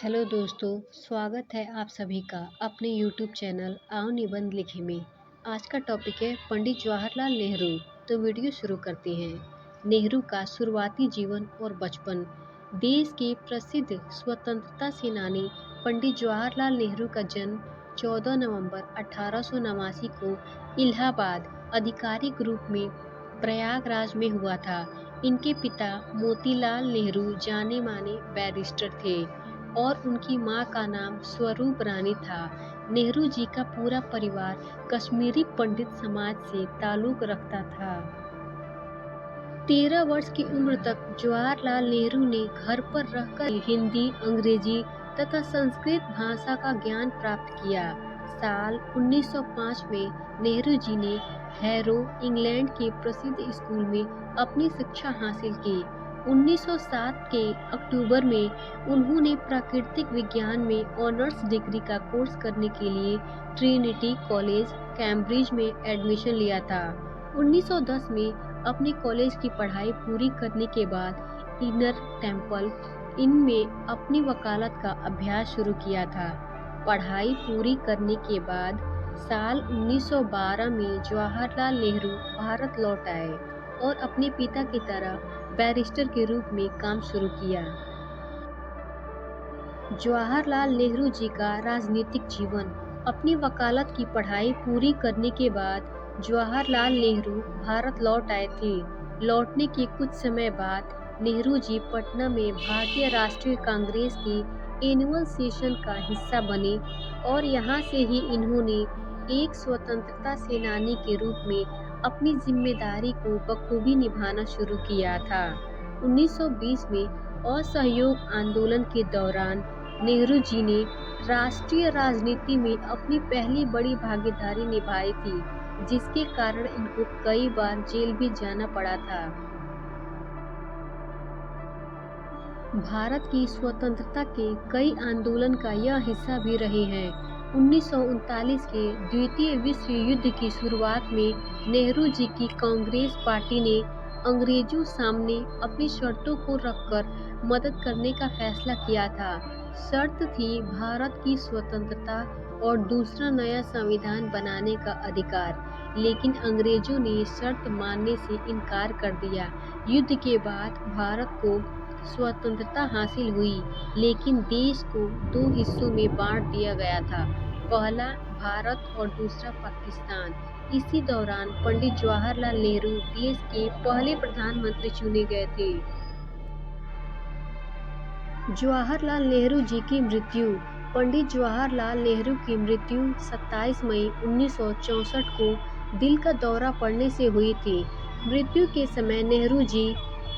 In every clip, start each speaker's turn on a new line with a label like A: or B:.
A: Hello दोस्तों, स्वागत है आप सभी का अपने यूट्यूब चैनल आओ निबंध लिखे में। आज का टॉपिक है पंडित जवाहरलाल नेहरू। तो वीडियो शुरू करते हैं। नेहरू का शुरुआती जीवन और बचपन। देश के प्रसिद्ध स्वतंत्रता सेनानी पंडित जवाहरलाल नेहरू का जन्म 14 नवंबर 1889 को इलाहाबाद आधिकारिक रूप में प्रयागराज में हुआ था। इनके पिता मोतीलाल नेहरू जाने माने बैरिस्टर थे और उनकी मां का नाम स्वरूप रानी था। नेहरू जी का पूरा परिवार कश्मीरी पंडित समाज से ताल्लुक रखता था। 13 वर्ष की उम्र तक जवाहरलाल नेहरू ने घर पर रहकर हिंदी, अंग्रेजी तथा संस्कृत भाषा का ज्ञान प्राप्त किया। साल 1905 में नेहरू जी ने हैरो, इंग्लैंड के प्रसिद्ध स्कूल में अपनी शिक्षा हासिल की। 1907 के अक्टूबर में उन्होंने प्राकृतिक विज्ञान में ऑनर्स डिग्री का कोर्स करने के लिए ट्रिनिटी कॉलेज, कैम्ब्रिज में एडमिशन लिया था। 1910 में अपने कॉलेज की पढ़ाई पूरी करने के बाद इनर टेम्पल इन में अपनी वकालत का अभ्यास शुरू किया था। पढ़ाई पूरी करने के बाद साल 1912 में जवाहरलाल नेहरू भारत लौट आए और अपने पिता की तरह बैरिस्टर के रूप में काम शुरू किया। जवाहरलाल नेहरू जी का राजनीतिक जीवन। अपनी वकालत की पढ़ाई पूरी करने के बाद जवाहरलाल नेहरू भारत लौट आए थे। लौटने के कुछ समय बाद नेहरू जी पटना में भारतीय राष्ट्रीय कांग्रेस की एनुअल सेशन का हिस्सा बने और यहाँ से ही इन्होंने एक स्वतंत्रता सेनानी के रूप में अपनी जिम्मेदारी को बखूबी निभाना शुरू किया था। 1920 में असहयोग आंदोलन के दौरान नेहरू जी ने राष्ट्रीय राजनीति में अपनी पहली बड़ी भागीदारी निभाई थी, जिसके कारण इनको कई बार जेल भी जाना पड़ा था। भारत की स्वतंत्रता के कई आंदोलन का यह हिस्सा भी रहे हैं। 1939 के द्वितीय विश्व युद्ध की शुरुआत में नेहरू जी की कांग्रेस पार्टी ने अंग्रेजों सामने अपनी शर्तों को रखकर मदद करने का फैसला किया था। शर्त थी भारत की स्वतंत्रता और दूसरा नया संविधान बनाने का अधिकार, लेकिन अंग्रेजों ने शर्त मानने से इनकार कर दिया। युद्ध के बाद भारत को स्वतंत्रता हासिल हुई, लेकिन देश को दो हिस्सों में बांट दिया गया था, पहला भारत और दूसरा पाकिस्तान। इसी दौरान पंडित जवाहरलाल नेहरू देश के पहले प्रधानमंत्री चुने गए थे। जवाहरलाल नेहरू जी की मृत्यु। पंडित जवाहरलाल नेहरू की मृत्यु 27 मई 1964 को दिल का दौरा पड़ने से हुई थी। मृत्यु के समय नेहरू जी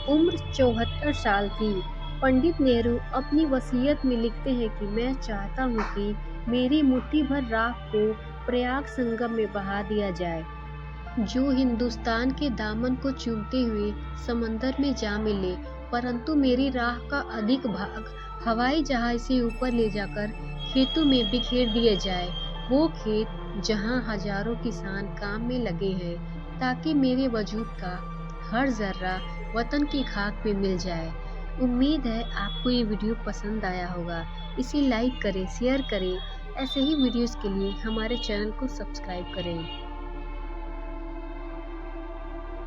A: उम्र 74 साल थी। पंडित नेहरू अपनी वसीयत में लिखते हैं कि मैं चाहता हूँ कि मेरी मुट्ठी भर राख को प्रयाग संगम में बहा दिया जाए, जो हिंदुस्तान के दामन को चूमते हुए समंदर में जा मिले, परंतु मेरी राख का अधिक भाग हवाई जहाज से ऊपर ले जाकर खेतों में बिखेर दिया जाए, वो खेत जहां हजारों किसान काम में लगे हैं, ताकि मेरे वजूद का हर जर्रा वतन की खाक में मिल जाए। उम्मीद है आपको ये वीडियो पसंद आया होगा। इसे लाइक करें, शेयर करें। ऐसे ही वीडियोस के लिए हमारे चैनल को सब्सक्राइब करें।